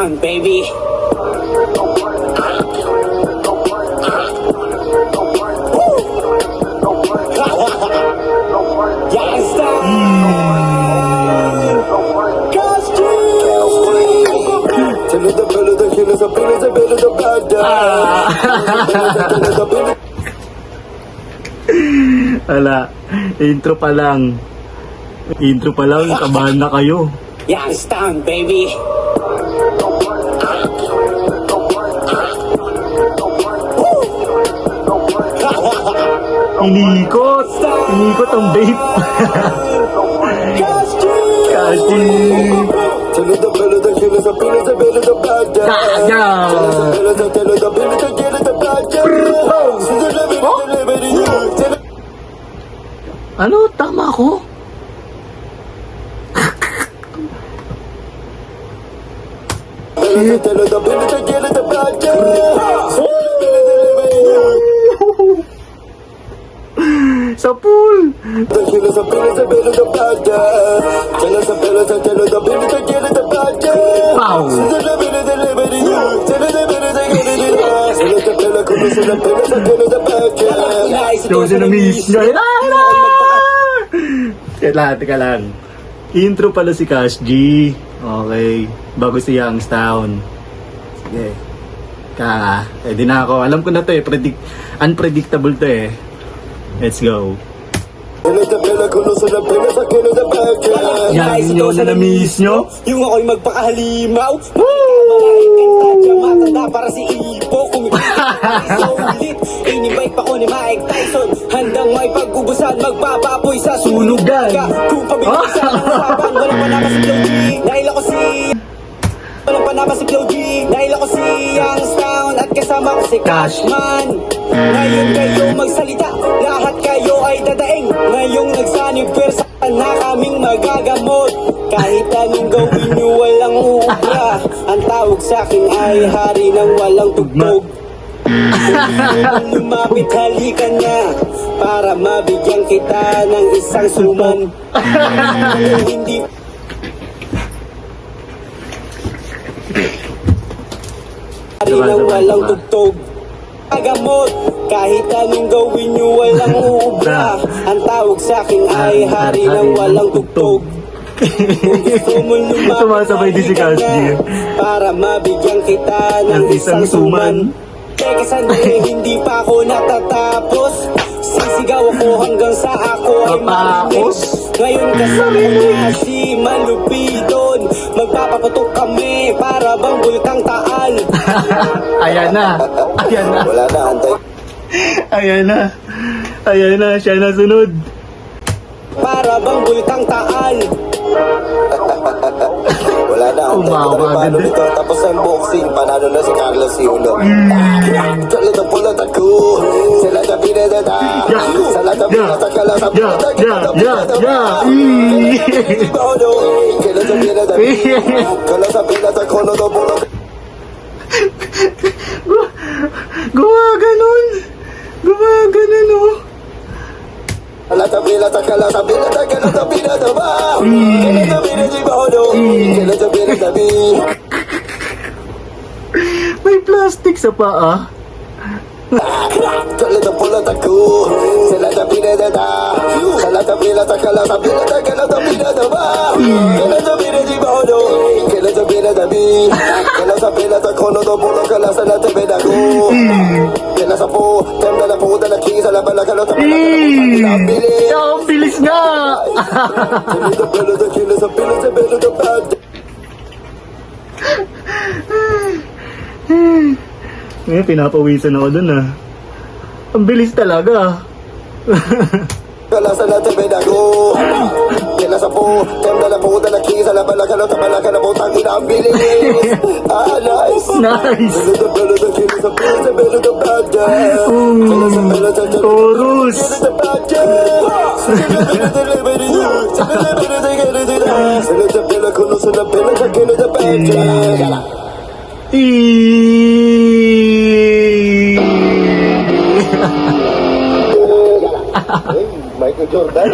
down, baby. Wala, intro pa lang. Intro pa lang, kabahan na kayo. Youngstown, baby. Inikot! Inikot ang vape. Kasi... Ano? Tama ako? Sa pool! Wow! Chosen na miss niya. Teka lang. Intro pala si Cash G. Okay. Bago si Youngstown. Sige. Di na ako. Alam ko na to eh. Unpredictable to eh. Let's go. Yan yun na na-miss nyo? Yung ako'y magpakahalimaw. Matanda para si Ipo. Ulit, inibike pa ko ni Mike Tyson. Handang may paggugusan, magpapapoy sa sunugan. Kung pabilis sa usapan, walang panama si Flow G. Dahil ako si... Walang panama si Flow G. Dahil ako si Youngstown at kasama ko si Cashman. Ngayon kayo magsalita, lahat kayo ay dadaing. Ngayong nagsanib pwersa na kaming magagamot. Kahit anong gawin nyo walang uubra. Ang tawag sa akin ay hari ng walang tugtog. Kung lumapit halika na para mabigyan kita ng isang suman. Hindi hari ng walang tugtog. Gamot, kahit anong gawin nyo walang uubra. Ang tawag sa akin ay hari ng walang tugtog. Kung gusto mo lumapit din si Cash G para mabigyan kita ng isang suman. Teka sandali, hindi pa ako natatapos. Sisigaw ako hanggang sa ako ay malinis. Ngayon kasama na si Malupidon. Magpapaputok kami para bang bulkang Taal. Ayan na. Ayan na. Wala na, antay. Ayan na. Ayan na. Siya na sunod. Para bang bulkang Taal. Wala na, antay. Umawag din. Tapos ang boxing, panalo na si Carlos Yulo. Tulad ang pulot ako. Sila na pinadada. Sila na pinadakala sa pinadakala. Kala sa pinadada. Kala sa pinadakala na bulot. Gumaganon. Gumaganon oh. Kala sa pinadakala sa pinadakala sa pinadaba. Kala sa pinadibado. Kala sa pinadabi. May plastic sa paa. Tulad ang pulot ako. Sila na pinadada. Kala sa pinadakala sa pinadakala sa pinadaba. Kala sa pinadibado. Kala sa pinadabi. Kala sa pinadakala na bulot. Kala sa natibid ako. Kala sa po. Tanda na po. Dala kisa na bala. Kala sa pinadabili. Ang bilis nga. Ngayon, pinapawisan ako dun ah. Ang bilis talaga. Kala sa natibid ako. Kala sa po. Tanda na po. Dala kisa na bala. Kala sa bala. Kala po. Tangin ang bilis. Nice. Nice. Chorus. Michael Jordan.